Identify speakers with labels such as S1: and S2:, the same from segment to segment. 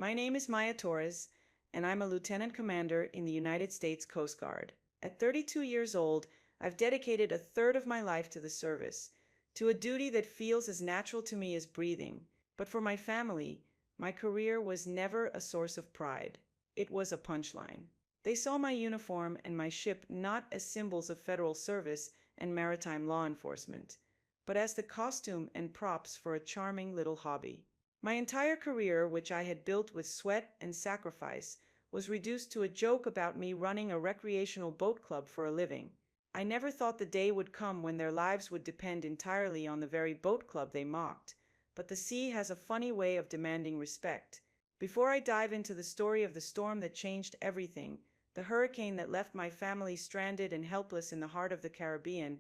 S1: My name is Maya Torres, and I'm a lieutenant commander in the United States Coast Guard. At 32 years old, I've dedicated a third of my life to the service, to a duty that feels as natural to me as breathing. But for my family, my career was never a source of pride. It was a punchline. They saw my uniform and my ship not as symbols of federal service and maritime law enforcement, but as the costume and props for a charming little hobby. My entire career, which I had built with sweat and sacrifice, was reduced to a joke about me running a recreational boat club for a living. I never thought the day would come when their lives would depend entirely on the very boat club they mocked, but the sea has a funny way of demanding respect. Before I dive into the story of the storm that changed everything, the hurricane that left my family stranded and helpless in the heart of the Caribbean,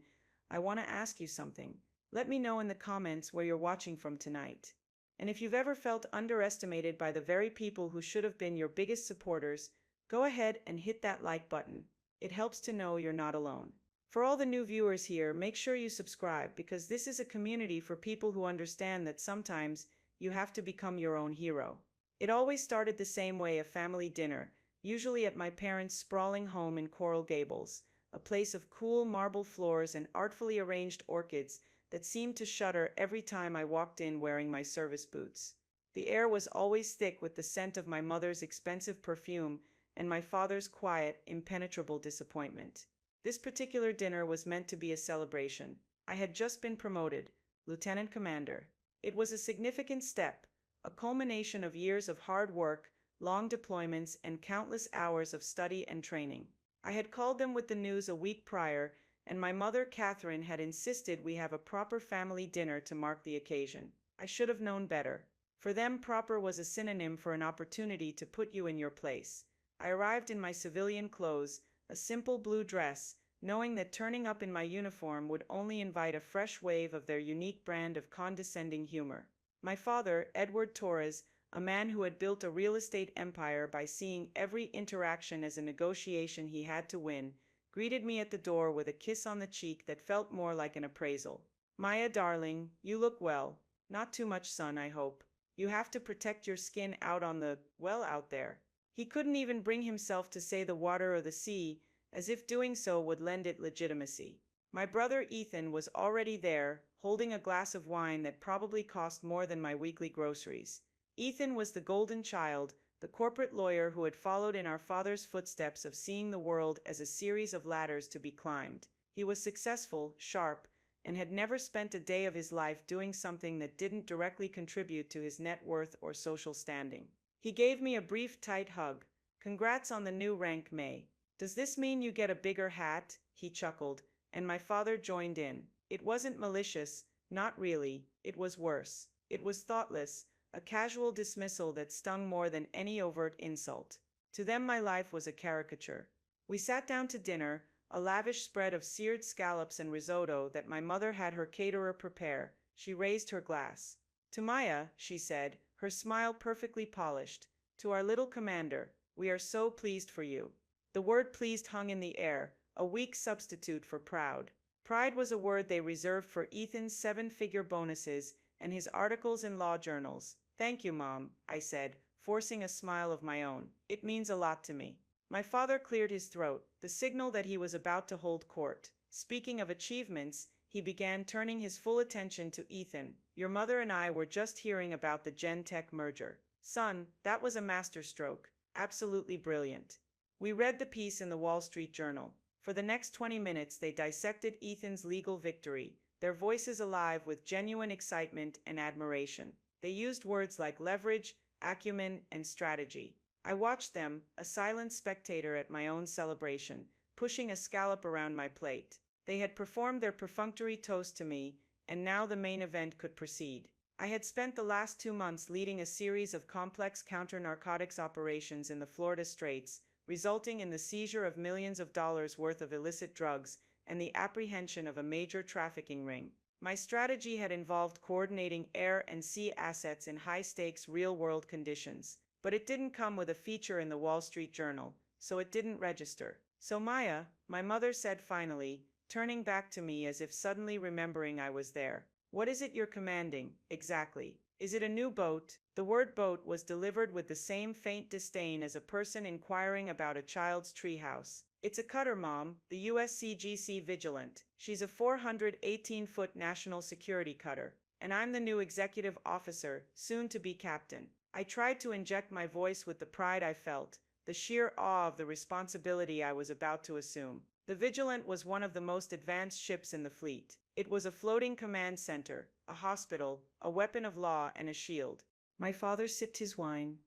S1: I want to ask you something. Let me know in the comments where you're watching from tonight. And if you've ever felt underestimated by the very people who should have been your biggest supporters, go ahead and hit that like button. It helps to know you're not alone. For all the new viewers here, make sure you subscribe because this is a community for people who understand that sometimes you have to become your own hero. It always started the same way: a family dinner, usually at my parents' sprawling home in Coral Gables, a place of cool marble floors and artfully arranged orchids that seemed to shudder every time I walked in wearing my service boots. The air was always thick with the scent of my mother's expensive perfume and my father's quiet, impenetrable disappointment. This particular dinner was meant to be a celebration. I had just been promoted, Lieutenant Commander. It was a significant step, a culmination of years of hard work, long deployments, and countless hours of study and training. I had called them with the news a week prior, and my mother, Catherine, had insisted we have a proper family dinner to mark the occasion. I should have known better. For them, proper was a synonym for an opportunity to put you in your place. I arrived in my civilian clothes, a simple blue dress, knowing that turning up in my uniform would only invite a fresh wave of their unique brand of condescending humor. My father, Edward Torres, a man who had built a real estate empire by seeing every interaction as a negotiation he had to win, greeted me at the door with a kiss on the cheek that felt more like an appraisal. "Maya, darling, you look well. Not too much sun, I hope. You have to protect your skin out on the, well, out there." He couldn't even bring himself to say the water or the sea, as if doing so would lend it legitimacy. My brother Ethan was already there, holding a glass of wine that probably cost more than my weekly groceries. Ethan was the golden child, the corporate lawyer who had followed in our father's footsteps of seeing the world as a series of ladders to be climbed. He was successful, sharp, and had never spent a day of his life doing something that didn't directly contribute to his net worth or social standing. He gave me a brief, tight hug. "Congrats on the new rank, May. Does this mean you get a bigger hat?" He chuckled, and my father joined in. It wasn't malicious, not really. It was worse. It was thoughtless, a casual dismissal that stung more than any overt insult. To them, my life was a caricature. We sat down to dinner, a lavish spread of seared scallops and risotto that my mother had her caterer prepare. She raised her glass. "To Maya," she said, her smile perfectly polished. "To our little commander. We are so pleased for you." The word pleased hung in the air, a weak substitute for proud. Pride was a word they reserved for Ethan's seven-figure bonuses and his articles in law journals. "Thank you, Mom," I said, forcing a smile of my own. "It means a lot to me." My father cleared his throat, the signal that he was about to hold court. Speaking of achievements, he began, turning his full attention to Ethan. "Your mother and I were just hearing about the Gen-Tech merger. Son, that was a masterstroke. Absolutely brilliant." We read the piece in the Wall Street Journal. For the next 20 minutes, they dissected Ethan's legal victory, their voices alive with genuine excitement and admiration. They used words like leverage, acumen, and strategy. I watched them, a silent spectator at my own celebration, pushing a scallop around my plate. They had performed their perfunctory toast to me, and now the main event could proceed. I had spent the last 2 months leading a series of complex counter-narcotics operations in the Florida Straits, resulting in the seizure of millions of dollars worth of illicit drugs and the apprehension of a major trafficking ring. My strategy had involved coordinating air and sea assets in high-stakes, real-world conditions. But it didn't come with a feature in the Wall Street Journal, so it didn't register. "So Maya," my mother said finally, turning back to me as if suddenly remembering I was there, "what is it you're commanding, exactly? Is it a new boat?" The word boat was delivered with the same faint disdain as a person inquiring about a child's treehouse. It's a cutter, Mom, the USCGC Vigilant. She's a 418-foot national security cutter. And I'm the new executive officer, soon to be captain. I tried to inject my voice with the pride I felt, the sheer awe of the responsibility I was about to assume. The Vigilant was one of the most advanced ships in the fleet. It was a floating command center, a hospital, a weapon of law, and a shield. My father sipped his wine.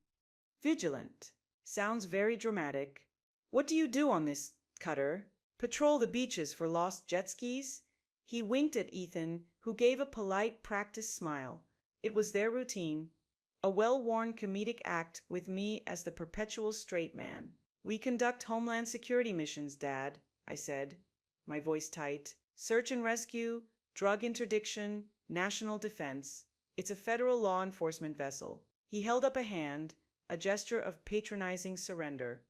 S1: Vigilant. Sounds very dramatic. What do you do on this cutter? Patrol the beaches for lost jet skis? He winked at Ethan, who gave a polite, practiced smile. It was their routine. A well-worn comedic act with me as the perpetual straight man. We conduct Homeland Security missions, Dad, I said, my voice tight. Search and rescue, drug interdiction, national defense. It's a federal law enforcement vessel. He held up a hand, a gesture of patronizing surrender.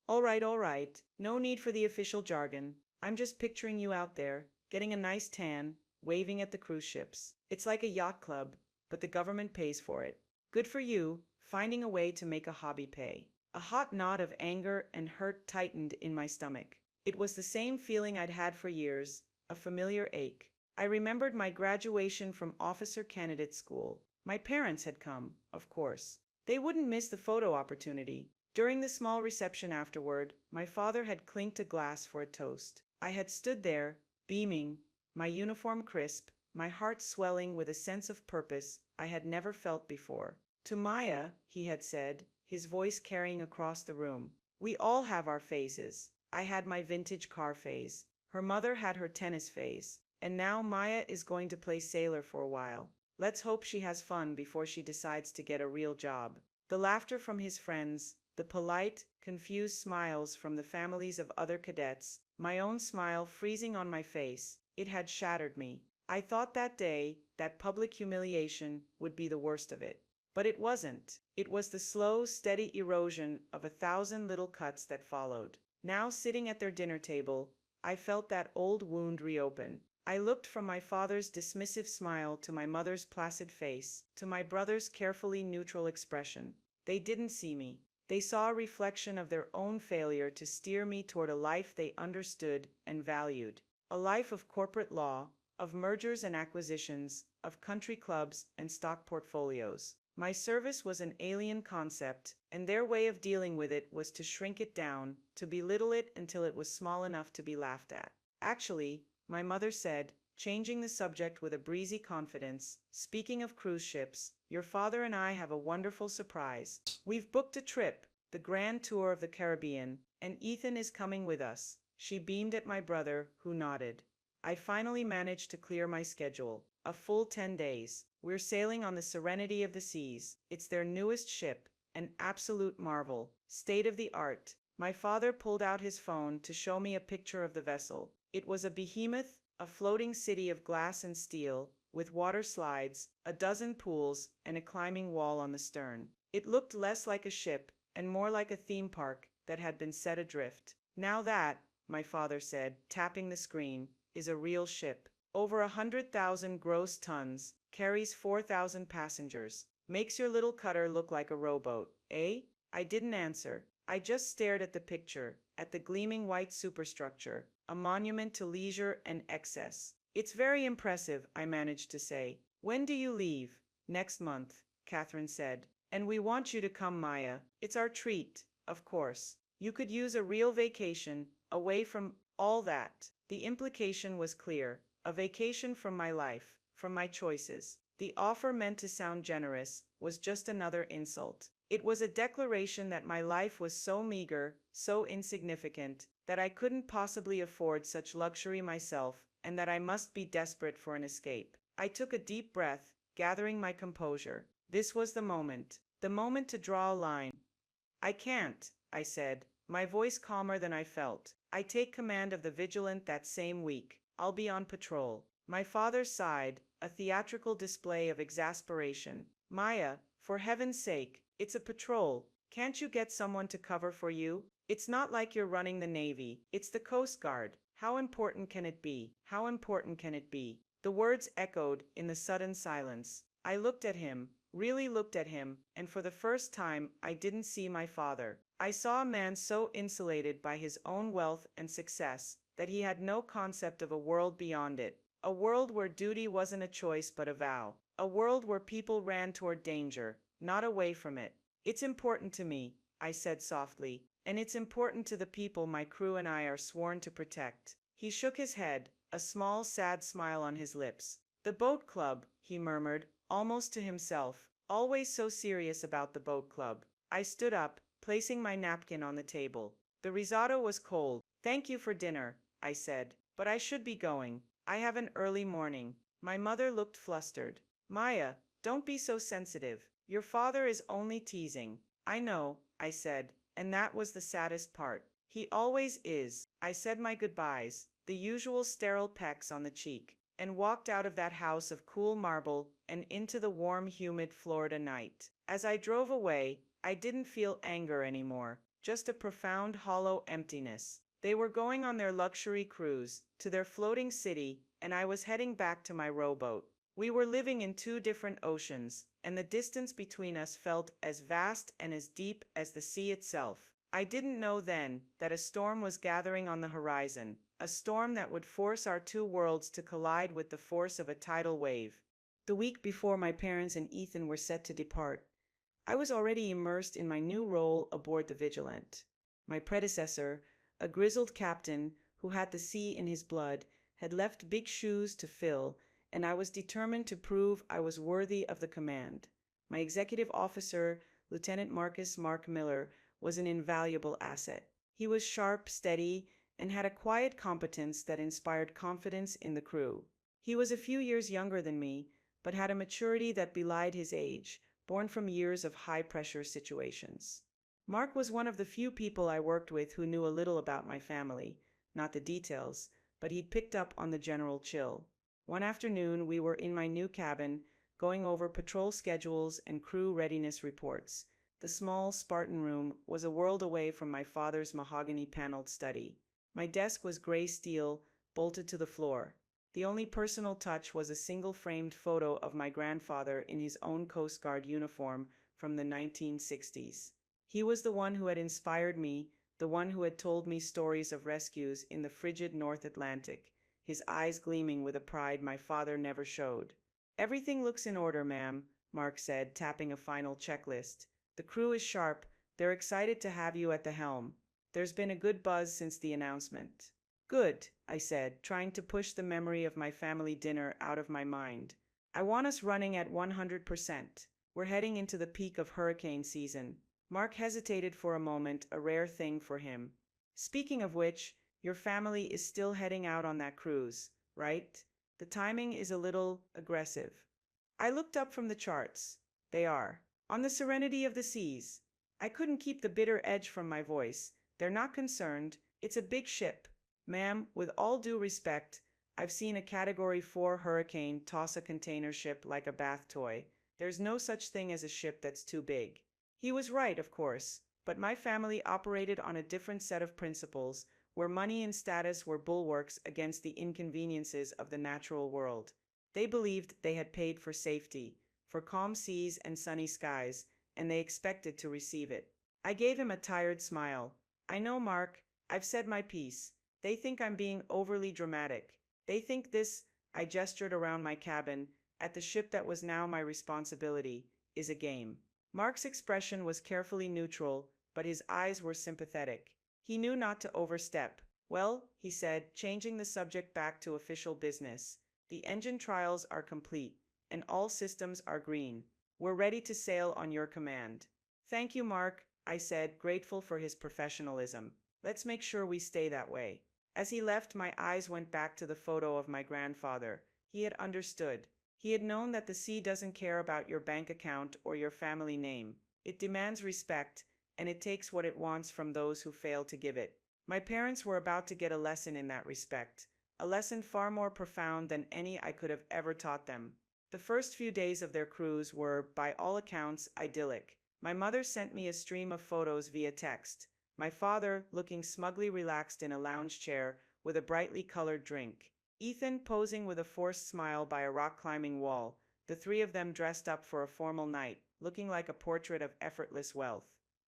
S1: All right. No need for the official jargon. I'm just picturing you out there, getting a nice tan, waving at the cruise ships. It's like a yacht club, but the government pays for it. Good for you, finding a way to make a hobby pay. A hot knot of anger and hurt tightened in my stomach. It was the same feeling I'd had for years, a familiar ache. I remembered my graduation from officer candidate school. My parents had come, of course. They wouldn't miss the photo opportunity. During the small reception afterward, my father had clinked a glass for a toast. I had stood there, beaming, my uniform crisp, my heart swelling with a sense of purpose I had never felt before. To Maya, he had said, his voice carrying across the room, we all have our phases. I had my vintage car phase. Her mother had her tennis phase. And now Maya is going to play sailor for a while. Let's hope she has fun before she decides to get a real job. The laughter from his friends, the polite, confused smiles from the families of other cadets, my own smile freezing on my face, it had shattered me. I thought that day, that public humiliation, would be the worst of it. But it wasn't. It was the slow, steady erosion of 1,000 little cuts that followed. Now sitting at their dinner table, I felt that old wound reopen. I looked from my father's dismissive smile to my mother's placid face, to my brother's carefully neutral expression. They didn't see me. They saw a reflection of their own failure to steer me toward a life they understood and valued. A life of corporate law, of mergers and acquisitions, of country clubs and stock portfolios. My service was an alien concept, and their way of dealing with it was to shrink it down, to belittle it until it was small enough to be laughed at. Actually, my mother said, changing the subject with a breezy confidence, speaking of cruise ships, your father and I have a wonderful surprise. We've booked a trip, the grand tour of the Caribbean, and Ethan is coming with us. She beamed at my brother, who nodded. I finally managed to clear my schedule. A full 10 days. We're sailing on the Serenity of the Seas. It's their newest ship, an absolute marvel, state of the art. My father pulled out his phone to show me a picture of the vessel. It was a behemoth, a floating city of glass and steel, with water slides, a dozen pools, and a climbing wall on the stern. It looked less like a ship and more like a theme park that had been set adrift. Now that, my father said, tapping the screen, is a real ship. Over 100,000 gross tons, carries 4,000 passengers. Makes your little cutter look like a rowboat, eh? I didn't answer. I just stared at the picture, at the gleaming white superstructure, a monument to leisure and excess. It's very impressive, I managed to say. When do you leave? Next month, Catherine said. And we want you to come, Maya. It's our treat, of course. You could use a real vacation, away from all that. The implication was clear. A vacation from my life, from my choices. The offer, meant to sound generous, was just another insult. It was a declaration that my life was so meager, so insignificant, that I couldn't possibly afford such luxury myself, and that I must be desperate for an escape. I took a deep breath, gathering my composure. This was the moment to draw a line. I can't, I said, my voice calmer than I felt. I take command of the Vigilant that same week. I'll be on patrol. My father sighed, a theatrical display of exasperation. Maya, for heaven's sake, it's a patrol. Can't you get someone to cover for you? It's not like you're running the Navy. It's the Coast Guard. How important can it be? How important can it be? The words echoed in the sudden silence. I looked at him, really looked at him, and for the first time, I didn't see my father. I saw a man so insulated by his own wealth and success that he had no concept of a world beyond it. A world where duty wasn't a choice but a vow. A world where people ran toward danger, not away from it. It's important to me, I said softly, and it's important to the people my crew and I are sworn to protect. He shook his head, a small, sad smile on his lips. The boat club, he murmured, almost to himself, always so serious about the boat club. I stood up, placing my napkin on the table. The risotto was cold. Thank you for dinner, I said, but I should be going. I have an early morning. My mother looked flustered. Maya, don't be so sensitive. Your father is only teasing. I know, I said, and that was the saddest part. He always is. I said my goodbyes, the usual sterile pecks on the cheek, and walked out of that house of cool marble and into the warm, humid Florida night. As I drove away, I didn't feel anger anymore, just a profound, hollow emptiness. They were going on their luxury cruise to their floating city, and I was heading back to my rowboat. We were living in two different oceans, and the distance between us felt as vast and as deep as the sea itself. I didn't know then that a storm was gathering on the horizon, a storm that would force our two worlds to collide with the force of a tidal wave. The week before my parents and Ethan were set to depart, I was already immersed in my new role aboard the Vigilant. My predecessor, a grizzled captain who had the sea in his blood, had left big shoes to fill, and I was determined to prove I was worthy of the command. My executive officer, Lieutenant Mark Miller, was an invaluable asset. He was sharp, steady, and had a quiet competence that inspired confidence in the crew. He was a few years younger than me, but had a maturity that belied his age, born from years of high-pressure situations. Mark was one of the few people I worked with who knew a little about my family, not the details, but he'd picked up on the general chill. One afternoon, we were in my new cabin, going over patrol schedules and crew readiness reports. The small, Spartan room was a world away from my father's mahogany-paneled study. My desk was gray steel, bolted to the floor. The only personal touch was a single-framed photo of my grandfather in his own Coast Guard uniform from the 1960s. He was the one who had inspired me, the one who had told me stories of rescues in the frigid North Atlantic, his eyes gleaming with a pride my father never showed. "Everything looks in order, ma'am," Mark said, tapping a final checklist. "The crew is sharp. They're excited to have you at the helm. There's been a good buzz since the announcement." "Good," I said, trying to push the memory of my family dinner out of my mind. "I want us running at 100%. We're heading into the peak of hurricane season." Mark hesitated for a moment, a rare thing for him. "Speaking of which, your family is still heading out on that cruise, right? The timing is a little aggressive." I looked up from the charts. "They are. On the Serenity of the Seas." I couldn't keep the bitter edge from my voice. "They're not concerned. It's a big ship. Ma'am, with all due respect, I've seen a Category 4 hurricane toss a container ship like a bath toy. There's no such thing as a ship that's too big." He was right, of course, but my family operated on a different set of principles, where money and status were bulwarks against the inconveniences of the natural world. They believed they had paid for safety, for calm seas and sunny skies, and they expected to receive it. I gave him a tired smile. "I know, Mark. I've said my piece. They think I'm being overly dramatic. They think this," I gestured around my cabin, at the ship that was now my responsibility, "is a game." Mark's expression was carefully neutral, but his eyes were sympathetic. He knew not to overstep. "Well," he said, changing the subject back to official business, "the engine trials are complete, and all systems are green. We're ready to sail on your command." "Thank you, Mark," I said, grateful for his professionalism. "Let's make sure we stay that way." As he left, my eyes went back to the photo of my grandfather. He had understood. He had known that the sea doesn't care about your bank account or your family name. It demands respect, and it takes what it wants from those who fail to give it. My parents were about to get a lesson in that respect, a lesson far more profound than any I could have ever taught them. The first few days of their cruise were, by all accounts, idyllic. My mother sent me a stream of photos via text. My father, looking smugly relaxed in a lounge chair with a brightly colored drink. Ethan posing with a forced smile by a rock-climbing wall. the three of them dressed up for a formal night, looking like a portrait of effortless wealth.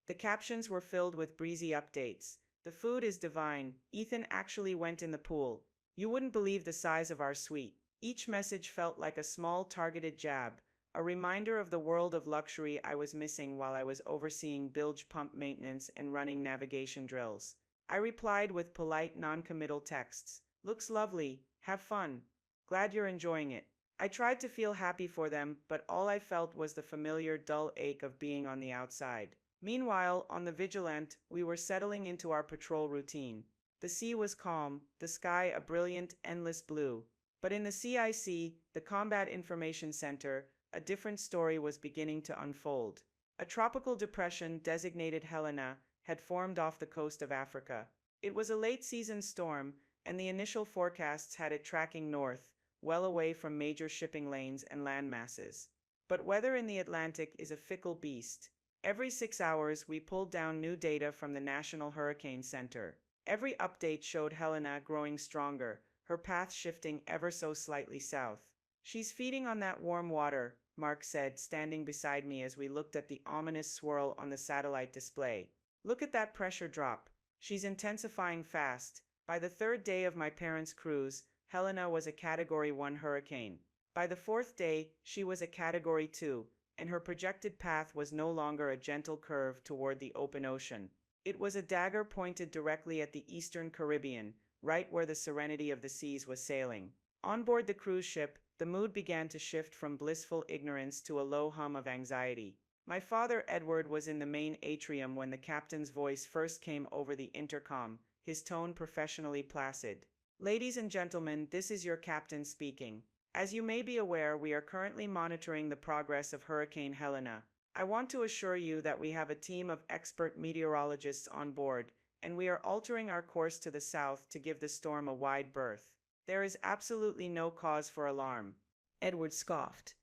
S1: The captions were filled with breezy updates. The food is divine. Ethan actually went in the pool. You wouldn't believe the size of our suite. Each message felt like a small targeted jab, a reminder of the world of luxury I was missing while I was overseeing bilge pump maintenance and running navigation drills. I replied with polite, non-committal texts. Looks lovely. Have fun. Glad you're enjoying it. I tried to feel happy for them, but all I felt was the familiar dull ache of being on the outside. Meanwhile, on the Vigilant, we were settling into our patrol routine. The sea was calm, the sky a brilliant, endless blue. But in the CIC, the Combat Information Center, a different story was beginning to unfold. A tropical depression designated Helena had formed off the coast of Africa. It was a late-season storm, and the initial forecasts had it tracking north, well away from major shipping lanes and land masses. But weather in the Atlantic is a fickle beast. Every 6 hours, we pulled down new data from the National Hurricane Center. Every update showed Helena growing stronger, her path shifting ever so slightly south. She's feeding on that warm water, Mark said, standing beside me as we looked at the ominous swirl on the satellite display. Look at that pressure drop. She's intensifying fast. By the third day of my parents' cruise, Helena was a Category 1 hurricane. By the fourth day, she was a Category 2, and her projected path was no longer a gentle curve toward the open ocean. It was a dagger pointed directly at the eastern Caribbean, right where the serenity of the seas was sailing. On board the cruise ship, the mood began to shift from blissful ignorance to a low hum of anxiety. My father, Edward, was in the main atrium when the captain's voice first came over the intercom, his tone professionally placid. Ladies and gentlemen, this is your captain speaking. As you may be aware, we are currently monitoring the progress of Hurricane Helena. I want to assure you that we have a team of expert meteorologists on board, and we are altering our course to the south to give the storm a wide berth. There is absolutely no cause for alarm. Edward scoffed,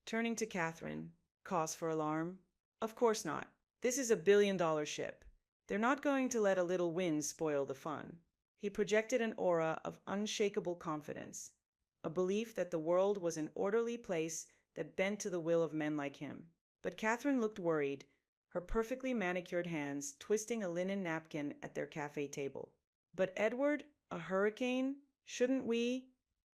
S1: turning to Catherine. Cause for alarm? Of course not. This is a billion-dollar ship. They're not going to let a little wind spoil the fun. He projected an aura of unshakable confidence, a belief that the world was an orderly place that bent to the will of men like him. But Catherine looked worried, her perfectly manicured hands twisting a linen napkin at their cafe table. But Edward, a hurricane? Shouldn't we?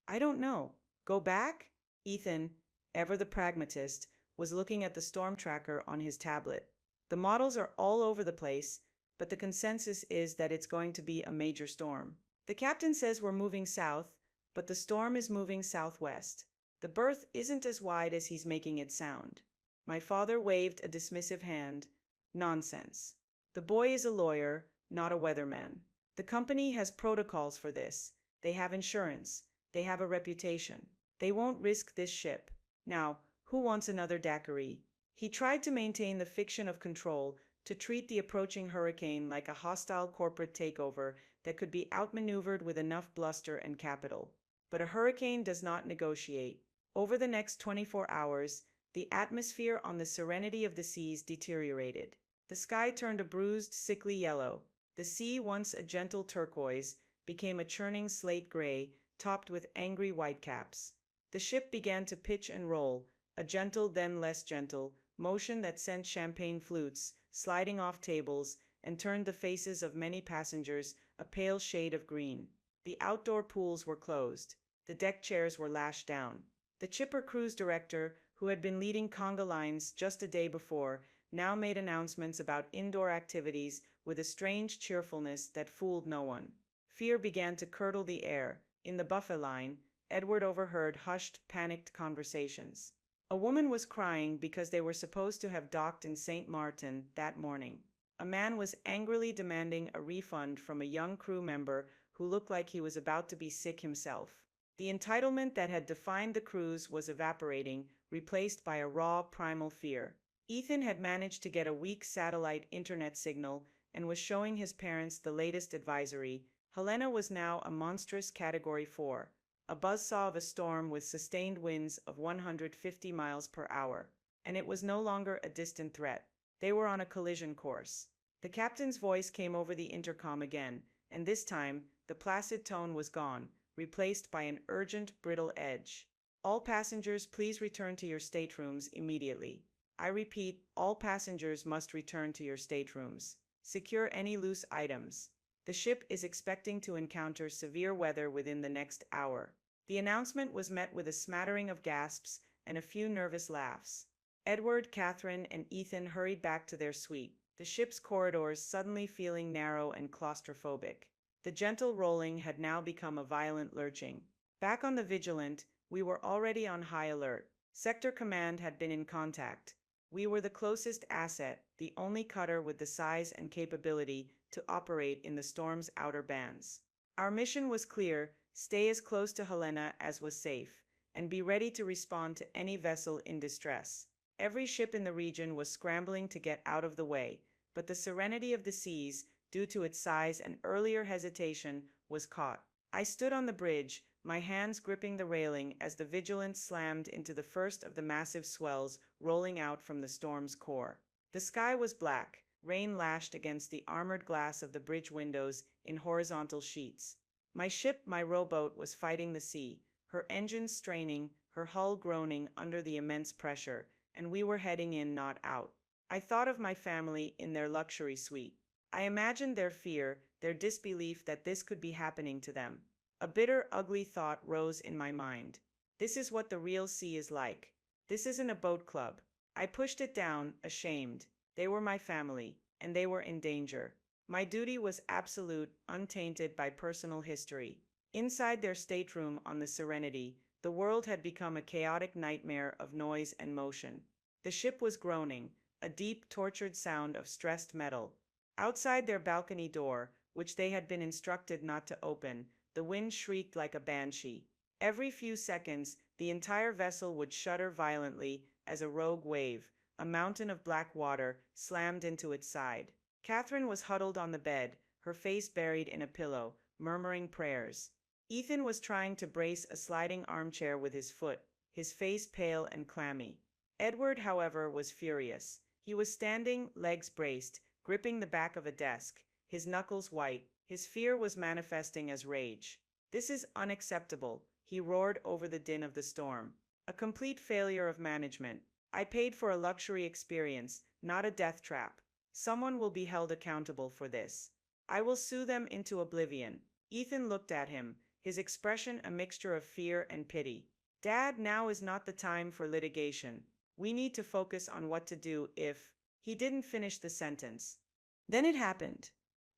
S1: I don't know. Go back? Ethan, ever the pragmatist, was looking at the storm tracker on his tablet. The models are all over the place, but the consensus is that it's going to be a major storm. The captain says we're moving south, but the storm is moving southwest. The berth isn't as wide as he's making it sound. My father waved a dismissive hand. Nonsense. The boy is a lawyer, not a weatherman. The company has protocols for this. They have insurance. They have a reputation. They won't risk this ship. Now, who wants another daiquiri? He tried to maintain the fiction of control, to treat the approaching hurricane like a hostile corporate takeover that could be outmaneuvered with enough bluster and capital. But a hurricane does not negotiate. Over the next 24 hours, the atmosphere on the serenity of the seas deteriorated. The sky turned a bruised, sickly yellow. The sea, once a gentle turquoise, became a churning slate gray, topped with angry whitecaps. The ship began to pitch and roll, a gentle then less gentle motion that sent champagne flutes sliding off tables and turned the faces of many passengers a pale shade of green. The outdoor pools were closed. The deck chairs were lashed down. The chipper cruise director, who had been leading conga lines just a day before, now made announcements about indoor activities with a strange cheerfulness that fooled no one. Fear began to curdle the air. In the buffet line, Edward overheard hushed, panicked conversations. A woman was crying because they were supposed to have docked in St. Martin that morning. A man was angrily demanding a refund from a young crew member who looked like he was about to be sick himself. The entitlement that had defined the cruise was evaporating, replaced by a raw, primal fear. Ethan had managed to get a weak satellite internet signal and was showing his parents the latest advisory. Helena was now a monstrous Category 4. A buzzsaw of a storm with sustained winds of 150 miles per hour, and it was no longer a distant threat. They were on a collision course. The captain's voice came over the intercom again, and this time, the placid tone was gone, replaced by an urgent, brittle edge. All passengers, please return to your staterooms immediately. I repeat, all passengers must return to your staterooms. Secure any loose items. The ship is expecting to encounter severe weather within the next hour. The announcement was met with a smattering of gasps and a few nervous laughs. Edward, Catherine, and Ethan hurried back to their suite, the ship's corridors suddenly feeling narrow and claustrophobic. The gentle rolling had now become a violent lurching. Back on the Vigilant, we were already on high alert. Sector Command had been in contact. We were the closest asset, the only cutter with the size and capability to operate in the storm's outer bands. Our mission was clear: stay as close to Helena as was safe, and be ready to respond to any vessel in distress. Every ship in the region was scrambling to get out of the way, but the Serenity of the Seas, due to its size and earlier hesitation, was caught. I stood on the bridge, my hands gripping the railing as the Vigilant slammed into the first of the massive swells rolling out from the storm's core. The sky was black, rain lashed against the armored glass of the bridge windows in horizontal sheets. My ship, my rowboat, was fighting the sea, her engines straining, her hull groaning under the immense pressure, and we were heading in, not out. I thought of my family in their luxury suite. I imagined their fear, their disbelief that this could be happening to them. A bitter, ugly thought rose in my mind. This is what the real sea is like. This isn't a boat club. I pushed it down, ashamed. They were my family, and they were in danger. My duty was absolute, untainted by personal history. Inside their stateroom on the Serenity, the world had become a chaotic nightmare of noise and motion. The ship was groaning, a deep, tortured sound of stressed metal. Outside their balcony door, which they had been instructed not to open, the wind shrieked like a banshee. Every few seconds, the entire vessel would shudder violently as a rogue wave, a mountain of black water, slammed into its side. Catherine was huddled on the bed, her face buried in a pillow, murmuring prayers. Ethan was trying to brace a sliding armchair with his foot, his face pale and clammy. Edward, however, was furious. He was standing, legs braced, gripping the back of a desk, his knuckles white. His fear was manifesting as rage. "This is unacceptable," he roared over the din of the storm. "A complete failure of management. I paid for a luxury experience, not a death trap. Someone will be held accountable for this. I will sue them into oblivion." Ethan looked at him, his expression a mixture of fear and pity. "Dad, now is not the time for litigation. We need to focus on what to do if—" He didn't finish the sentence. Then it happened.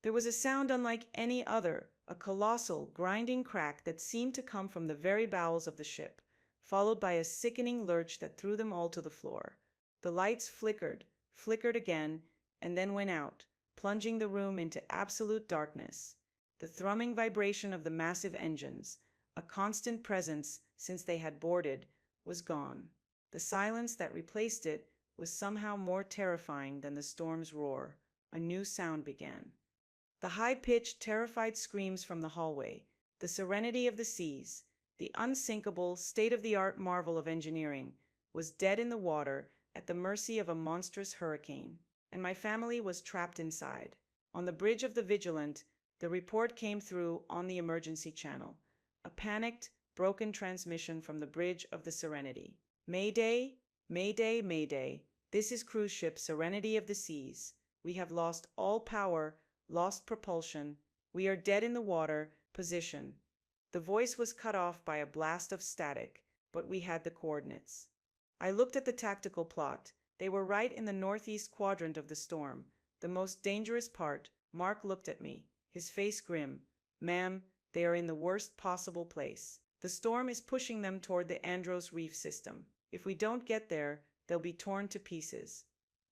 S1: There was a sound unlike any other, a colossal, grinding crack that seemed to come from the very bowels of the ship, followed by a sickening lurch that threw them all to the floor. The lights flickered, flickered again, and then went out, plunging the room into absolute darkness. The thrumming vibration of the massive engines, a constant presence since they had boarded, was gone. The silence that replaced it was somehow more terrifying than the storm's roar. A new sound began. The high-pitched, terrified screams from the hallway, the Serenity of the Seas, the unsinkable, state-of-the-art marvel of engineering, was dead in the water at the mercy of a monstrous hurricane, and my family was trapped inside. On the bridge of the Vigilant, the report came through on the emergency channel, a panicked, broken transmission from the bridge of the Serenity. "Mayday, Mayday, Mayday. This is cruise ship Serenity of the Seas. We have lost all power, lost propulsion. We are dead in the water. Position." The voice was cut off by a blast of static, but we had the coordinates. I looked at the tactical plot. They were right in the northeast quadrant of the storm, the most dangerous part. Mark looked at me, his face grim. "Ma'am, they are in the worst possible place. The storm is pushing them toward the Andros Reef system. If we don't get there, they'll be torn to pieces."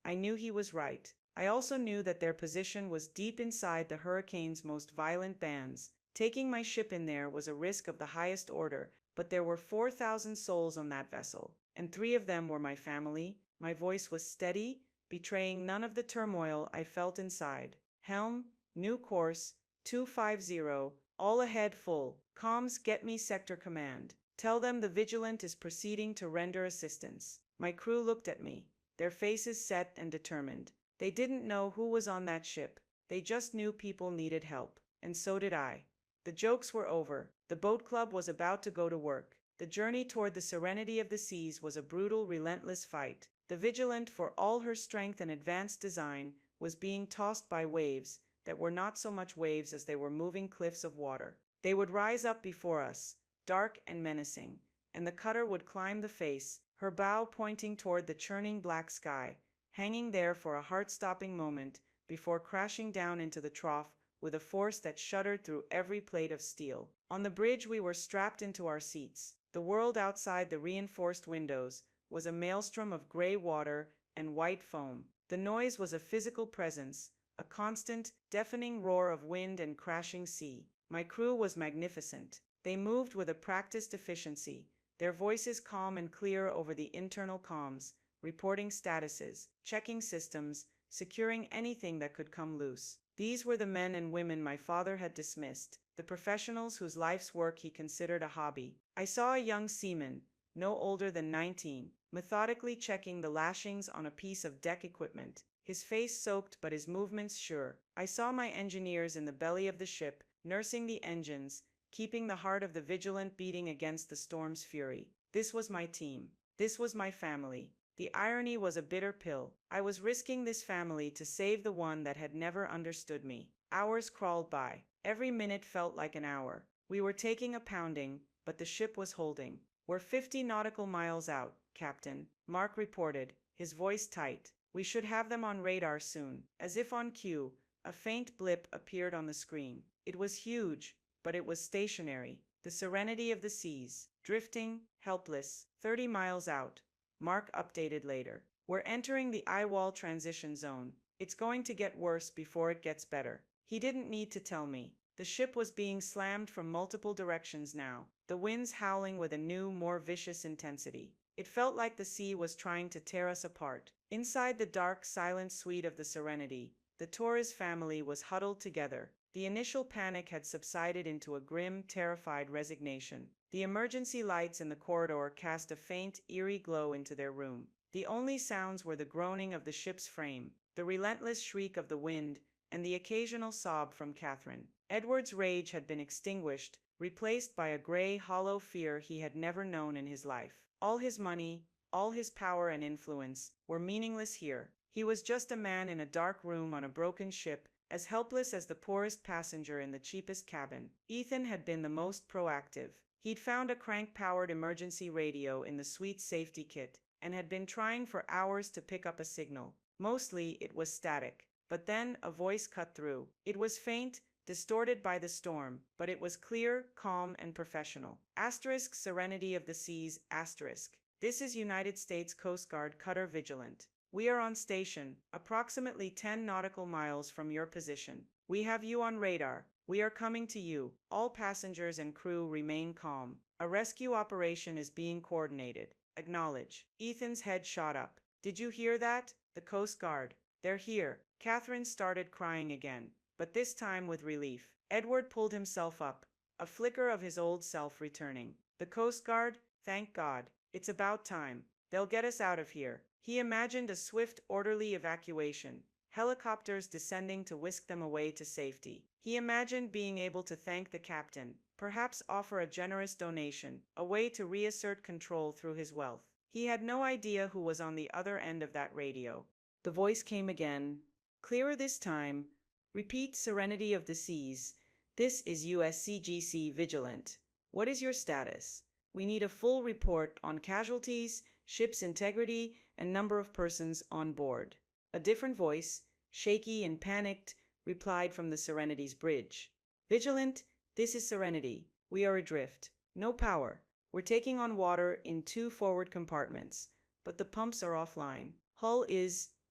S1: I knew he was right. I also knew that their position was deep inside the hurricane's most violent bands. Taking my ship in there was a risk of the highest order, but there were 4,000 souls on that vessel, and 3 of them were my family. My voice was steady, betraying none of the turmoil I felt inside. "Helm, new course, 250, all ahead full. Comms, get me Sector Command. Tell them the Vigilant is proceeding to render assistance." My crew looked at me, their faces set and determined. They didn't know who was on that ship. They just knew people needed help. And so did I. The jokes were over. The boat club was about to go to work. The journey toward the serenity of the seas was a brutal, relentless fight. The Vigilant, for all her strength and advanced design, was being tossed by waves that were not so much waves as they were moving cliffs of water. They would rise up before us, dark and menacing, and the cutter would climb the face, her bow pointing toward the churning black sky, hanging there for a heart-stopping moment before crashing down into the trough with a force that shuddered through every plate of steel. On the bridge we were strapped into our seats. The world outside the reinforced windows was a maelstrom of gray water and white foam. The noise was a physical presence, a constant, deafening roar of wind and crashing sea. My crew was magnificent. They moved with a practiced efficiency, their voices calm and clear over the internal comms, reporting statuses, checking systems, securing anything that could come loose. These were the men and women my father had dismissed, the professionals whose life's work he considered a hobby. I saw a young seaman, no older than 19, methodically checking the lashings on a piece of deck equipment, his face soaked but his movements sure. I saw my engineers in the belly of the ship, nursing the engines, keeping the heart of the Vigilant beating against the storm's fury. This was my team. This was my family. The irony was a bitter pill. I was risking this family to save the one that had never understood me. Hours crawled by. Every minute felt like an hour. We were taking a pounding, but the ship was holding. "We're 50 nautical miles out, Captain," Mark reported, his voice tight. "We should have them on radar soon." As if on cue, a faint blip appeared on the screen. It was huge, but it was stationary. The serenity of the seas, drifting, helpless, 30 miles out. Mark updated later. "We're entering the eye-wall transition zone. It's going to get worse before it gets better." He didn't need to tell me. The ship was being slammed from multiple directions now, the winds howling with a new, more vicious intensity. It felt like the sea was trying to tear us apart. Inside the dark, silent suite of the Serenity, the Torres family was huddled together. The initial panic had subsided into a grim, terrified resignation. The emergency lights in the corridor cast a faint, eerie glow into their room. The only sounds were the groaning of the ship's frame, the relentless shriek of the wind, and the occasional sob from Catherine. Edward's rage had been extinguished, replaced by a gray, hollow fear he had never known in his life. All his money, all his power and influence, were meaningless here. He was just a man in a dark room on a broken ship, as helpless as the poorest passenger in the cheapest cabin. Ethan had been the most proactive. He'd found a crank-powered emergency radio in the suite's safety kit, and had been trying for hours to pick up a signal. Mostly, it was static. But then a voice cut through. It was faint, distorted by the storm, but it was clear, calm, and professional. Asterisk Serenity of the Seas, asterisk. This is United States Coast Guard Cutter Vigilant. We are on station, approximately 10 nautical miles from your position. We have you on radar. We are coming to you. All passengers and crew remain calm. A rescue operation is being coordinated. Acknowledge. Ethan's head shot up. Did you hear that? The Coast Guard. They're here. Catherine started crying again, but this time with relief. Edward pulled himself up, a flicker of his old self returning. The Coast Guard? Thank God. It's about time. They'll get us out of here. He imagined a swift, orderly evacuation, helicopters descending to whisk them away to safety. He imagined being able to thank the captain, perhaps offer a generous donation, a way to reassert control through his wealth. He had no idea who was on the other end of that radio. The voice came again, clearer this time. "Repeat, Serenity of the Seas. This is USCGC Vigilant. What is your status? We need a full report on casualties, ship's integrity, and number of persons on board." A different voice, shaky and panicked, replied from the Serenity's bridge. "Vigilant, this is Serenity. We are adrift. No power. We're taking on water in 2 forward compartments, but the pumps are offline. Hull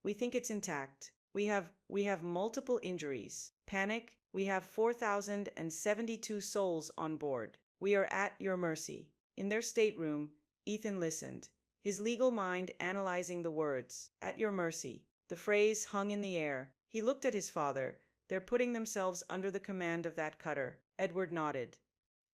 S1: we think it's intact. We have multiple injuries. Panic, we have 4,072 souls on board. We are at your mercy." In their stateroom, Ethan listened, his legal mind analyzing the words. At your mercy. The phrase hung in the air. He looked at his father. They're putting themselves under the command of that cutter. Edward nodded.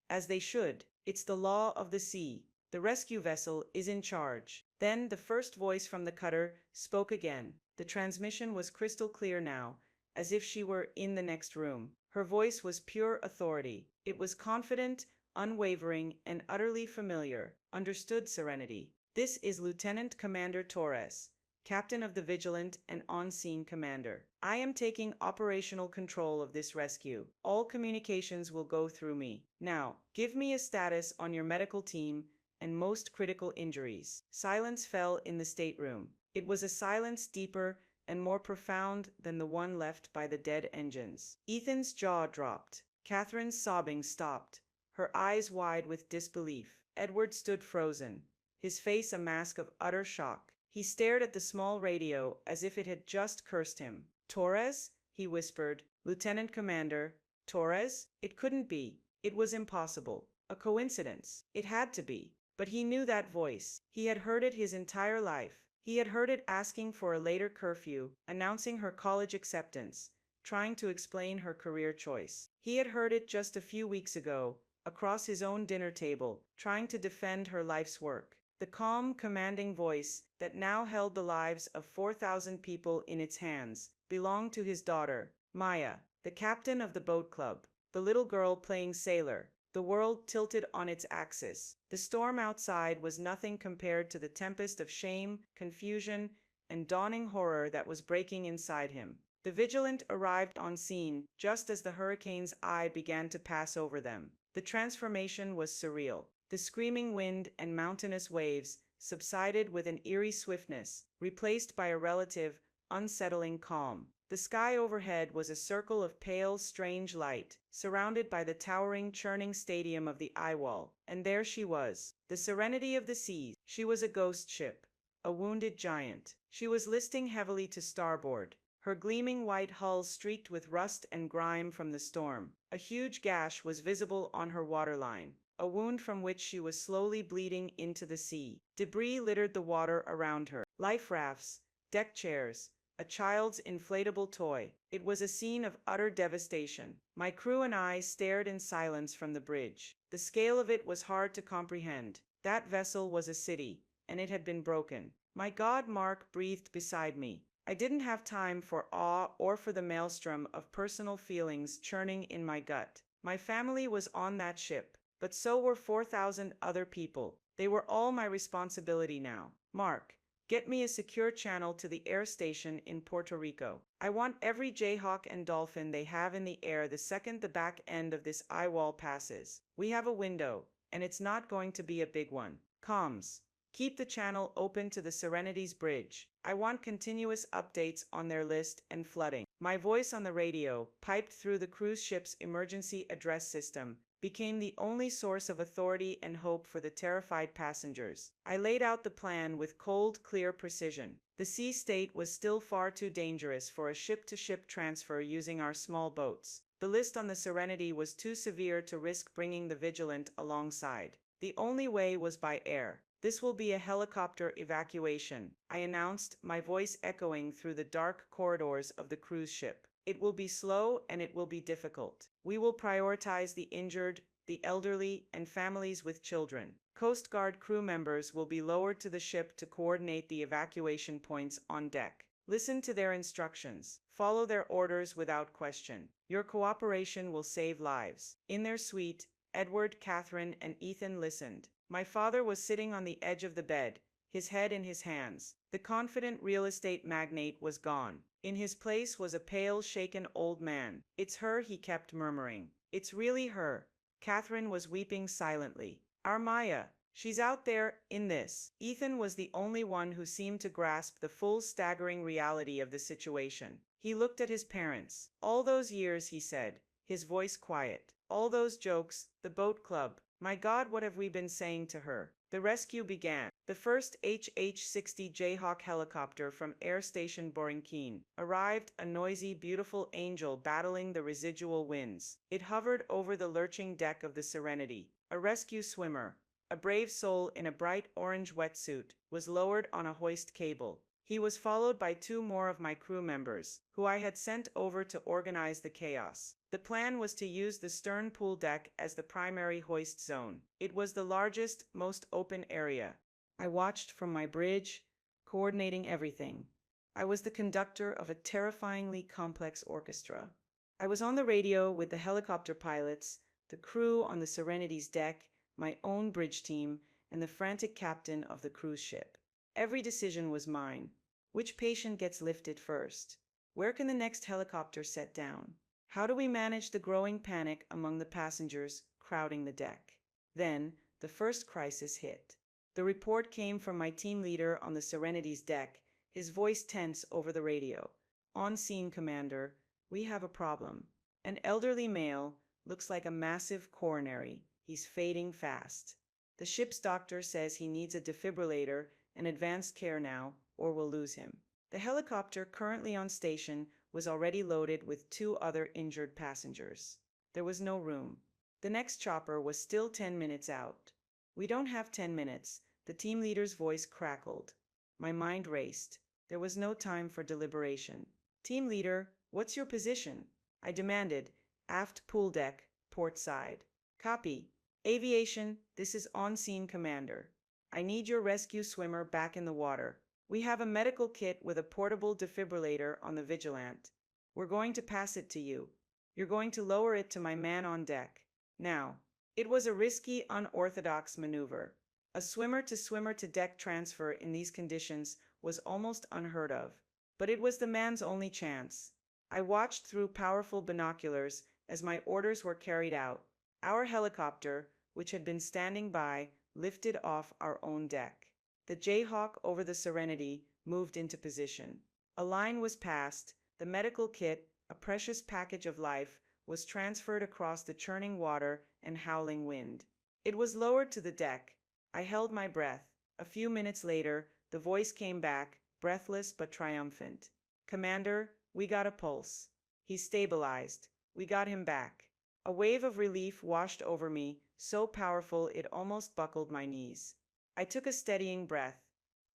S1: As they should. It's the law of the sea. The rescue vessel is in charge. Then the first voice from the cutter spoke again. The transmission was crystal clear now, as if she were in the next room. Her voice was pure authority. It was confident, unwavering, and utterly familiar. Understood, Serenity. This is Lieutenant Commander Torres, Captain of the Vigilant and On-Scene Commander. I am taking operational control of this rescue. All communications will go through me. Now, give me a status on your medical team and most critical injuries. Silence fell in the stateroom. It was a silence deeper and more profound than the one left by the dead engines. Ethan's jaw dropped. Catherine's sobbing stopped, her eyes wide with disbelief. Edward stood frozen, his face a mask of utter shock. He stared at the small radio as if it had just cursed him. "Torres?" he whispered. "Lieutenant Commander. Torres? It couldn't be. It was impossible. A coincidence. It had to be." But he knew that voice. He had heard it his entire life. He had heard it asking for a later curfew, announcing her college acceptance, trying to explain her career choice. He had heard it just a few weeks ago, across his own dinner table, trying to defend her life's work. The calm, commanding voice that now held the lives of 4,000 people in its hands belonged to his daughter, Maya, the captain of the boat club, the little girl playing sailor. The world tilted on its axis. The storm outside was nothing compared to the tempest of shame, confusion, and dawning horror that was breaking inside him. The Vigilant arrived on scene just as the hurricane's eye began to pass over them. The transformation was surreal. The screaming wind and mountainous waves subsided with an eerie swiftness, replaced by a relative, unsettling calm. The sky overhead was a circle of pale, strange light, surrounded by the towering, churning stadium of the eye wall. And there she was, the Serenity of the Seas. She was a ghost ship, a wounded giant. She was listing heavily to starboard, her gleaming white hull streaked with rust and grime from the storm. A huge gash was visible on her waterline, a wound from which she was slowly bleeding into the sea. Debris littered the water around her. Life rafts, deck chairs, a child's inflatable toy. It was a scene of utter devastation. My crew and I stared in silence from the bridge. The scale of it was hard to comprehend. That vessel was a city, and it had been broken. "My God," Mark breathed beside me. I didn't have time for awe or for the maelstrom of personal feelings churning in my gut. My family was on that ship, but so were 4,000 other people. They were all my responsibility now. "Mark, get me a secure channel to the air station in Puerto Rico. I want every Jayhawk and Dolphin they have in the air the second the back end of this eye wall passes. We have a window, and it's not going to be a big one. Comms, keep the channel open to the Serenity's bridge. I want continuous updates on their list and flooding." My voice on the radio, piped through the cruise ship's emergency address system, became the only source of authority and hope for the terrified passengers. I laid out the plan with cold, clear precision. The sea state was still far too dangerous for a ship-to-ship transfer using our small boats. The list on the Serenity was too severe to risk bringing the Vigilant alongside. The only way was by air. "This will be a helicopter evacuation," I announced, my voice echoing through the dark corridors of the cruise ship. "It will be slow and it will be difficult. We will prioritize the injured, the elderly, and families with children. Coast Guard crew members will be lowered to the ship to coordinate the evacuation points on deck. Listen to their instructions. Follow their orders without question. Your cooperation will save lives." In their suite, Edward, Catherine, and Ethan listened. My father was sitting on the edge of the bed, his head in his hands. The confident real estate magnate was gone. In his place was a pale, shaken old man. "It's her," he kept murmuring. "It's really her." Catherine was weeping silently. "Our Maya. She's out there, in this." Ethan was the only one who seemed to grasp the full, staggering reality of the situation. He looked at his parents. "All those years," he said, his voice quiet. "All those jokes, the boat club. My God, what have we been saying to her?" The rescue began. The first HH-60 Jayhawk helicopter from Air Station Borinquen arrived, a noisy, beautiful angel battling the residual winds. It hovered over the lurching deck of the Serenity. A rescue swimmer, a brave soul in a bright orange wetsuit, was lowered on a hoist cable. He was followed by 2 more of my crew members, who I had sent over to organize the chaos. The plan was to use the stern pool deck as the primary hoist zone. It was the largest, most open area. I watched from my bridge, coordinating everything. I was the conductor of a terrifyingly complex orchestra. I was on the radio with the helicopter pilots, the crew on the Serenity's deck, my own bridge team, and the frantic captain of the cruise ship. Every decision was mine. Which patient gets lifted first? Where can the next helicopter set down? How do we manage the growing panic among the passengers crowding the deck? Then, the first crisis hit. The report came from my team leader on the Serenity's deck, his voice tense over the radio. On scene, Commander, we have a problem. An elderly male, looks like a massive coronary. He's fading fast. The ship's doctor says he needs a defibrillator and advanced care now, or we'll lose him. The helicopter currently on station was already loaded with 2 other injured passengers. There was no room. The next chopper was still 10 minutes out. We don't have 10 minutes, the team leader's voice crackled. My mind raced. There was no time for deliberation. Team leader, what's your position? I demanded. Aft pool deck, port side. Copy. Aviation, this is on-scene Commander. I need your rescue swimmer back in the water. We have a medical kit with a portable defibrillator on the Vigilant. We're going to pass it to you. You're going to lower it to my man on deck. Now. It was a risky, unorthodox maneuver. A swimmer-to-deck transfer in these conditions was almost unheard of. But it was the man's only chance. I watched through powerful binoculars as my orders were carried out. Our helicopter, which had been standing by, lifted off our own deck. The Jayhawk over the Serenity moved into position. A line was passed. The medical kit, a precious package of life, was transferred across the churning water and howling wind. It was lowered to the deck. I held my breath. A few minutes later, the voice came back, breathless but triumphant. Commander, we got a pulse. He's stabilized. We got him back. A wave of relief washed over me, so powerful it almost buckled my knees. I took a steadying breath.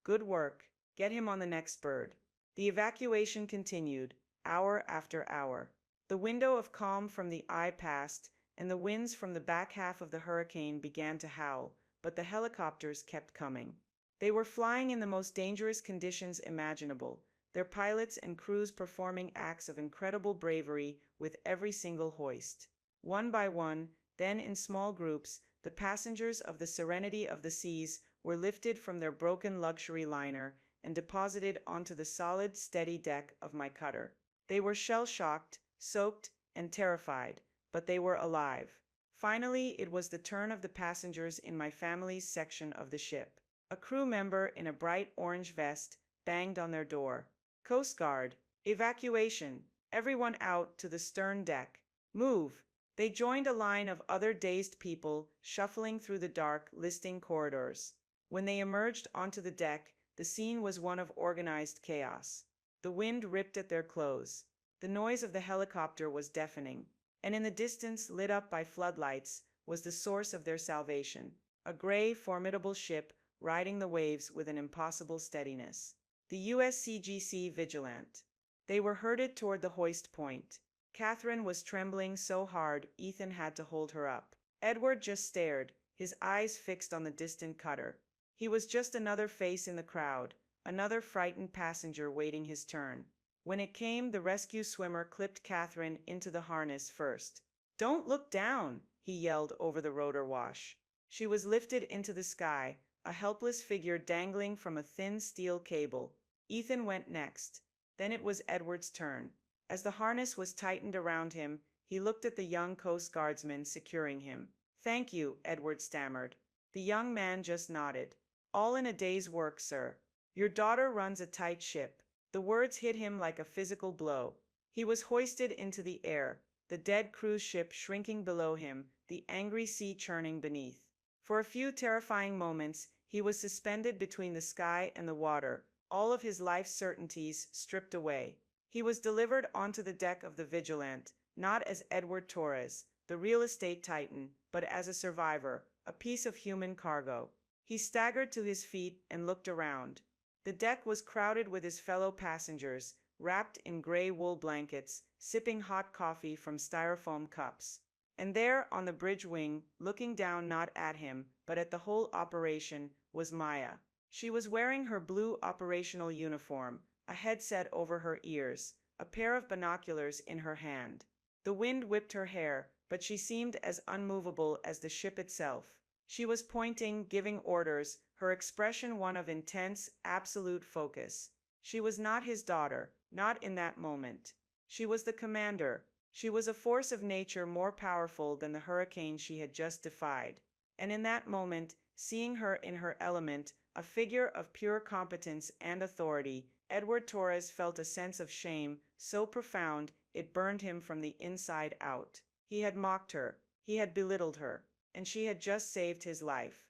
S1: Good work. Get him on the next bird. The evacuation continued, hour after hour. The window of calm from the eye passed, and the winds from the back half of the hurricane began to howl, but the helicopters kept coming. They were flying in the most dangerous conditions imaginable, their pilots and crews performing acts of incredible bravery with every single hoist. One by one, then in small groups, the passengers of the Serenity of the Seas were lifted from their broken luxury liner and deposited onto the solid, steady deck of my cutter. They were shell-shocked, soaked, and terrified, but they were alive. Finally, it was the turn of the passengers in my family's section of the ship. A crew member in a bright orange vest banged on their door. Coast Guard, evacuation, everyone out to the stern deck. Move. They joined a line of other dazed people shuffling through the dark, listing corridors. When they emerged onto the deck, the scene was one of organized chaos. The wind ripped at their clothes. The noise of the helicopter was deafening, and in the distance, lit up by floodlights, was the source of their salvation, a gray, formidable ship riding the waves with an impossible steadiness. The USCGC Vigilant. They were herded toward the hoist point. Catherine was trembling so hard Ethan had to hold her up. Edward just stared, his eyes fixed on the distant cutter. He was just another face in the crowd, another frightened passenger waiting his turn. When it came, the rescue swimmer clipped Catherine into the harness first. "Don't look down," he yelled over the rotor wash. She was lifted into the sky, a helpless figure dangling from a thin steel cable. Ethan went next. Then it was Edward's turn. As the harness was tightened around him, he looked at the young Coast Guardsman securing him. "Thank you," Edward stammered. The young man just nodded. "All in a day's work, sir. Your daughter runs a tight ship." The words hit him like a physical blow. He was hoisted into the air, the dead cruise ship shrinking below him, the angry sea churning beneath. For a few terrifying moments, he was suspended between the sky and the water, all of his life's certainties stripped away. He was delivered onto the deck of the Vigilant, not as Edward Torres, the real estate titan, but as a survivor, a piece of human cargo. He staggered to his feet and looked around. The deck was crowded with his fellow passengers, wrapped in gray wool blankets, sipping hot coffee from styrofoam cups. And there, on the bridge wing, looking down not at him, but at the whole operation, was Maya. She was wearing her blue operational uniform, a headset over her ears, a pair of binoculars in her hand. The wind whipped her hair, but she seemed as unmovable as the ship itself. She was pointing, giving orders, her expression one of intense, absolute focus. She was not his daughter, not in that moment. She was the commander. She was a force of nature more powerful than the hurricane she had just defied. And in that moment, seeing her in her element, a figure of pure competence and authority, Edward Torres felt a sense of shame so profound it burned him from the inside out. He had mocked her, he had belittled her, and she had just saved his life.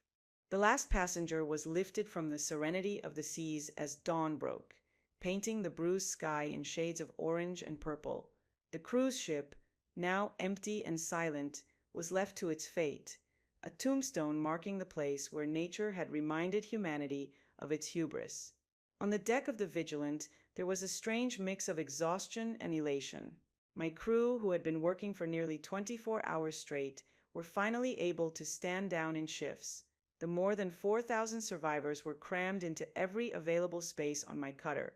S1: The last passenger was lifted from the serenity of the seas as dawn broke, painting the bruised sky in shades of orange and purple. The cruise ship, now empty and silent, was left to its fate, a tombstone marking the place where nature had reminded humanity of its hubris. On the deck of the Vigilant, there was a strange mix of exhaustion and elation. My crew, who had been working for nearly 24 hours straight, were finally able to stand down in shifts. The more than 4,000 survivors were crammed into every available space on my cutter: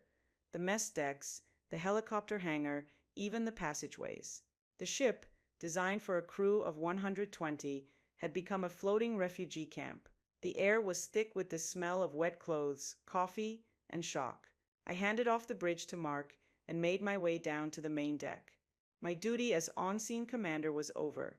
S1: the mess decks, the helicopter hangar, even the passageways. The ship, designed for a crew of 120, had become a floating refugee camp. The air was thick with the smell of wet clothes, coffee, and shock. I handed off the bridge to Mark and made my way down to the main deck. My duty as on-scene commander was over.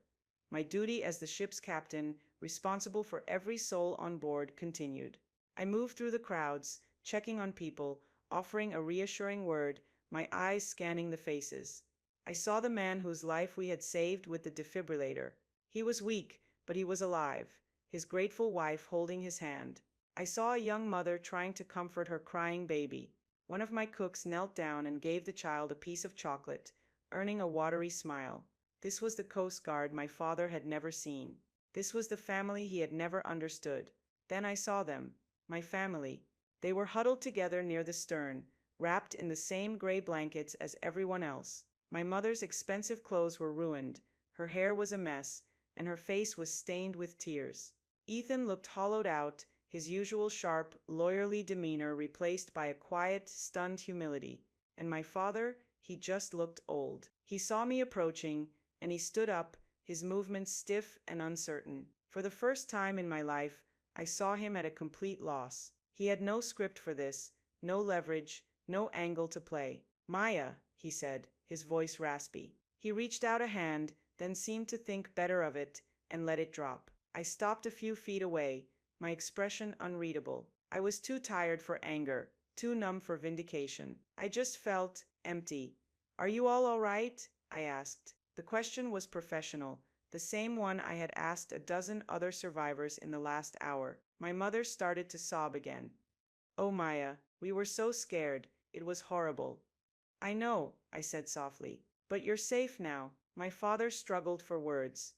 S1: My duty as the ship's captain, responsible for every soul on board, continued. I moved through the crowds, checking on people, offering a reassuring word, my eyes scanning the faces. I saw the man whose life we had saved with the defibrillator. He was weak, but he was alive, his grateful wife holding his hand. I saw a young mother trying to comfort her crying baby. One of my cooks knelt down and gave the child a piece of chocolate, earning a watery smile. This was the Coast Guard my father had never seen. This was the family he had never understood. Then I saw them, my family. They were huddled together near the stern, wrapped in the same gray blankets as everyone else. My mother's expensive clothes were ruined, her hair was a mess, and her face was stained with tears. Ethan looked hollowed out, his usual sharp, lawyerly demeanor replaced by a quiet, stunned humility. And my father, he just looked old. He saw me approaching, and he stood up, his movements stiff and uncertain. For the first time in my life, I saw him at a complete loss. He had no script for this, no leverage, no angle to play. "Maya," he said, his voice raspy. He reached out a hand, then seemed to think better of it, and let it drop. I stopped a few feet away, my expression unreadable. I was too tired for anger, too numb for vindication. I just felt empty. "Are you all right?" I asked. The question was professional, the same one I had asked a dozen other survivors in the last hour. My mother started to sob again. "Oh, Maya, we were so scared. It was horrible." "I know," I said softly. "But you're safe now." My father struggled for words.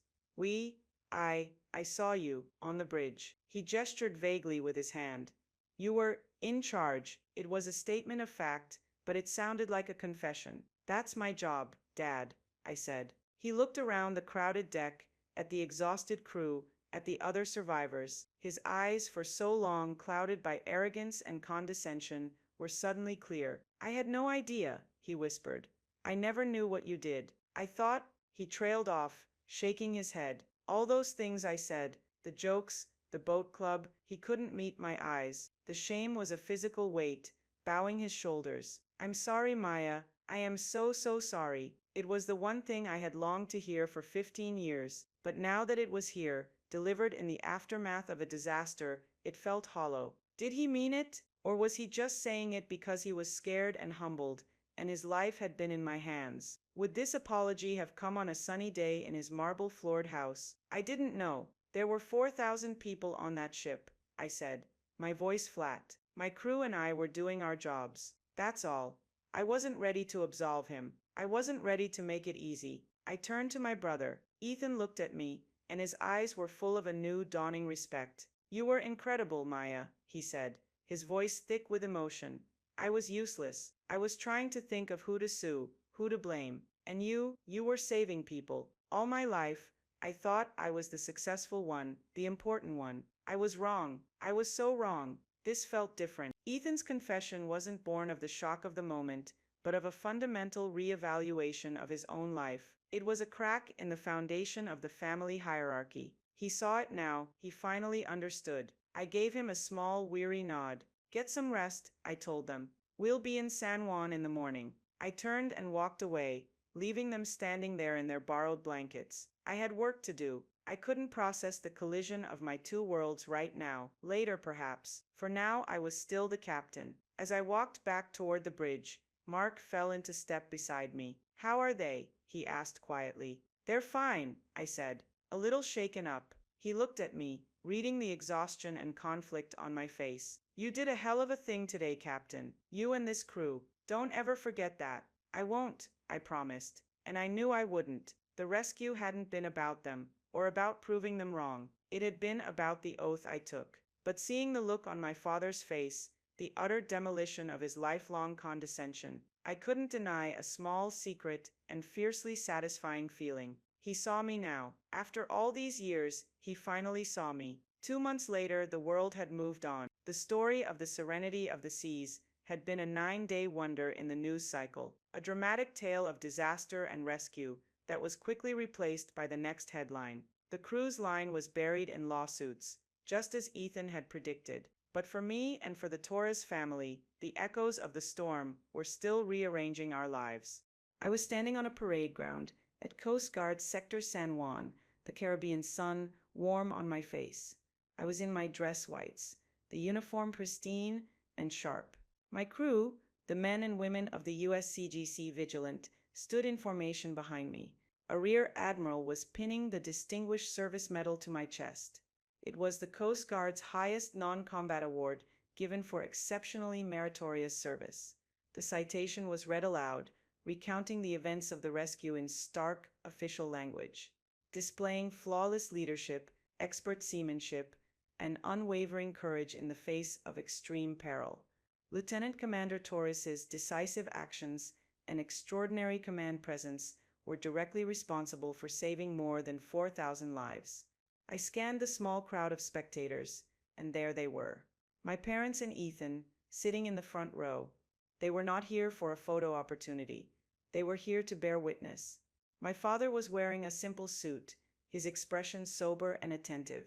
S1: I saw you, on the bridge." He gestured vaguely with his hand. "You were in charge." It was a statement of fact, but it sounded like a confession. "That's my job, Dad," I said. He looked around the crowded deck, at the exhausted crew, at the other survivors. His eyes, for so long clouded by arrogance and condescension, were suddenly clear. "I had no idea," he whispered. "I never knew what you did. I thought—" He trailed off, shaking his head. All those things I said, the jokes, the boat club, he couldn't meet my eyes. The shame was a physical weight, bowing his shoulders. "I'm sorry, Maya. I am so sorry." It was the one thing I had longed to hear for 15 years, but now that it was here, delivered in the aftermath of a disaster, it felt hollow. Did he mean it? Or was he just saying it because he was scared and humbled, and his life had been in my hands? Would this apology have come on a sunny day in his marble-floored house? I didn't know. "There were 4,000 people on that ship," I said, my voice flat. "My crew and I were doing our jobs. That's all." I wasn't ready to absolve him. I wasn't ready to make it easy. I turned to my brother. Ethan looked at me, and his eyes were full of a new, dawning respect. "You were incredible, Maya," he said, his voice thick with emotion. "I was useless. I was trying to think of who to sue, who to blame. And you were saving people. All my life, I thought I was the successful one, the important one. I was wrong. I was so wrong." This felt different. Ethan's confession wasn't born of the shock of the moment, but of a fundamental reevaluation of his own life. It was a crack in the foundation of the family hierarchy. He saw it now. He finally understood. I gave him a small, weary nod. Get some rest, I told them. We'll be in San Juan in the morning. I turned and walked away, leaving them standing there in their borrowed blankets. I had work to do. I couldn't process the collision of my two worlds right now. Later, perhaps. For now, I was still the captain. As I walked back toward the bridge, Mark fell into step beside me. How are they? He asked quietly. They're fine, I said, a little shaken up. He looked at me, reading the exhaustion and conflict on my face. You did a hell of a thing today, Captain. You and this crew. Don't ever forget that. I won't, I promised. And I knew I wouldn't. The rescue hadn't been about them, or about proving them wrong. It had been about the oath I took. But seeing the look on my father's face, the utter demolition of his lifelong condescension, I couldn't deny a small, secret, and fiercely satisfying feeling. He saw me now. After all these years, he finally saw me. 2 months later, the world had moved on. The story of the Serenity of the Seas had been a 9-day wonder in the news cycle, a dramatic tale of disaster and rescue that was quickly replaced by the next headline. The cruise line was buried in lawsuits, just as Ethan had predicted. But for me and for the Torres family, the echoes of the storm were still rearranging our lives. I was standing on a parade ground at Coast Guard Sector San Juan, the Caribbean sun warm on my face. I was in my dress whites, the uniform pristine and sharp. My crew, the men and women of the USCGC Vigilant, stood in formation behind me. A rear admiral was pinning the Distinguished Service Medal to my chest. It was the Coast Guard's highest non-combat award given for exceptionally meritorious service. The citation was read aloud, recounting the events of the rescue in stark official language, displaying flawless leadership, expert seamanship, and unwavering courage in the face of extreme peril. Lieutenant Commander Torres's decisive actions and extraordinary command presence were directly responsible for saving more than 4,000 lives. I scanned the small crowd of spectators, and there they were. My parents and Ethan, sitting in the front row. They were not here for a photo opportunity. They were here to bear witness. My father was wearing a simple suit, his expression sober and attentive.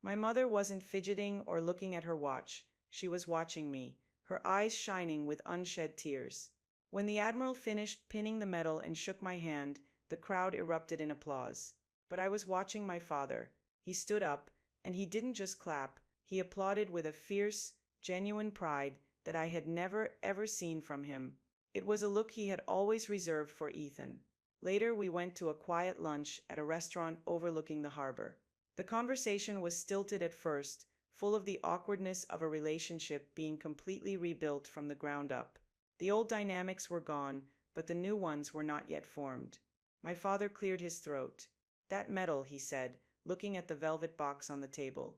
S1: My mother wasn't fidgeting or looking at her watch. She was watching me, her eyes shining with unshed tears. When the Admiral finished pinning the medal and shook my hand, the crowd erupted in applause. But I was watching my father. He stood up, and he didn't just clap, he applauded with a fierce, genuine pride that I had never, ever seen from him. It was a look he had always reserved for Ethan. Later, we went to a quiet lunch at a restaurant overlooking the harbor. The conversation was stilted at first, full of the awkwardness of a relationship being completely rebuilt from the ground up. The old dynamics were gone, but the new ones were not yet formed. My father cleared his throat. That medal, he said, looking at the velvet box on the table.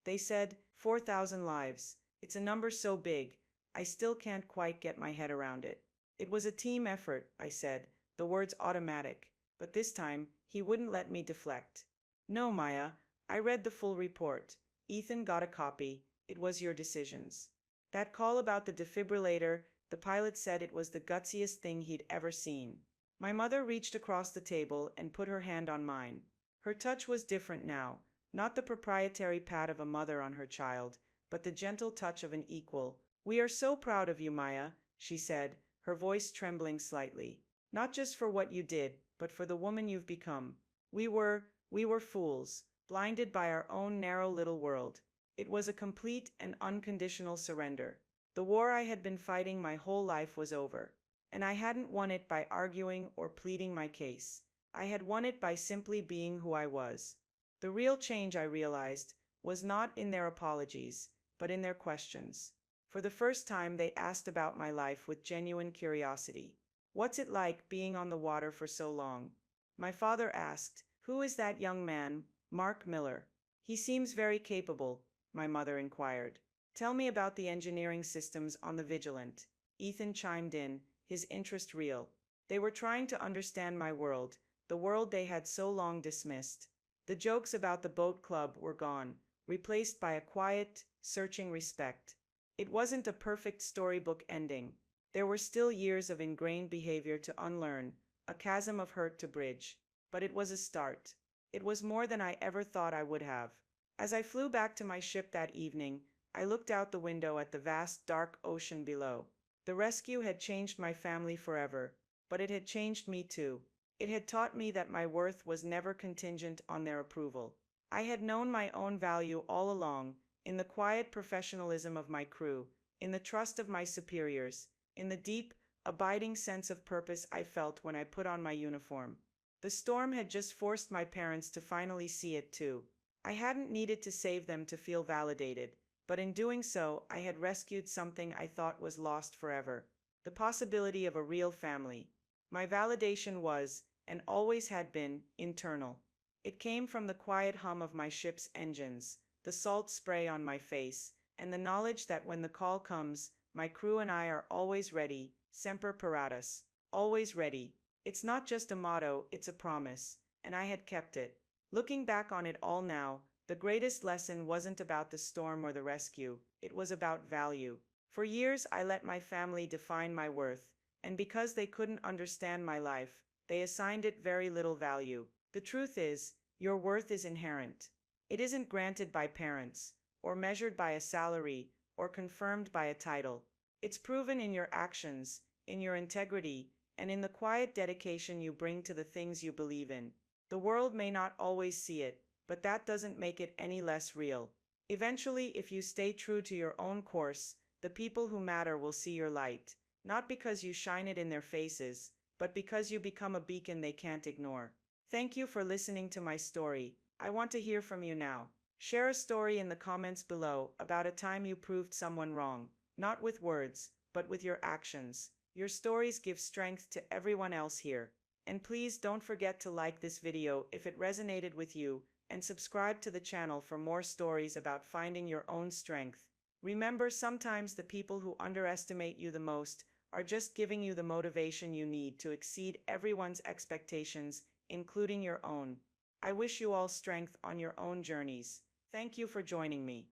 S1: They said 4,000 lives. It's a number so big, I still can't quite get my head around it. It was a team effort, I said, the words automatic, but this time he wouldn't let me deflect. No, Maya, I read the full report. Ethan got a copy. It was your decisions. That call about the defibrillator, the pilot said it was the gutsiest thing he'd ever seen. My mother reached across the table and put her hand on mine. Her touch was different now, not the proprietary pat of a mother on her child, but the gentle touch of an equal. We are so proud of you, Maya, she said, her voice trembling slightly. Not just for what you did, but for the woman you've become. We were fools, blinded by our own narrow little world. It was a complete and unconditional surrender. The war I had been fighting my whole life was over, and I hadn't won it by arguing or pleading my case. I had won it by simply being who I was. The real change, I realized, was not in their apologies, but in their questions. For the first time, they asked about my life with genuine curiosity. What's it like being on the water for so long? My father asked, who is that young man, Mark Miller? He seems very capable, my mother inquired. Tell me about the engineering systems on the Vigilant. Ethan chimed in, his interest real. They were trying to understand my world, the world they had so long dismissed. The jokes about the boat club were gone, replaced by a quiet, searching respect. It wasn't a perfect storybook ending, There were still years of ingrained behavior to unlearn, a chasm of hurt to bridge. But it was a start. It was more than I ever thought I would have. As I flew back to my ship that evening, I looked out the window at the vast, dark ocean below. The rescue had changed my family forever, but it had changed me too. It had taught me that my worth was never contingent on their approval. I had known my own value all along, in the quiet professionalism of my crew, in the trust of my superiors, in the deep, abiding sense of purpose I felt when I put on my uniform. The storm had just forced my parents to finally see it too. I hadn't needed to save them to feel validated, but in doing so, I had rescued something I thought was lost forever: the possibility of a real family. My validation was, and always had been, internal. It came from the quiet hum of my ship's engines, the salt spray on my face, and the knowledge that when the call comes, my crew and I are always ready, semper paratus, always ready. It's not just a motto, it's a promise, and I had kept it. Looking back on it all now, the greatest lesson wasn't about the storm or the rescue, it was about value. For years I let my family define my worth, and because they couldn't understand my life, they assigned it very little value. The truth is, your worth is inherent. It isn't granted by parents, or measured by a salary, or confirmed by a title. It's proven in your actions, in your integrity, and in the quiet dedication you bring to the things you believe in. The world may not always see it, but that doesn't make it any less real. Eventually, if you stay true to your own course, the people who matter will see your light, not because you shine it in their faces, but because you become a beacon they can't ignore. Thank you for listening to my story. I want to hear from you now. Share a story in the comments below about a time you proved someone wrong, not with words, but with your actions. Your stories give strength to everyone else here. And please don't forget to like this video if it resonated with you, and subscribe to the channel for more stories about finding your own strength. Remember, sometimes the people who underestimate you the most are just giving you the motivation you need to exceed everyone's expectations, including your own. I wish you all strength on your own journeys. Thank you for joining me.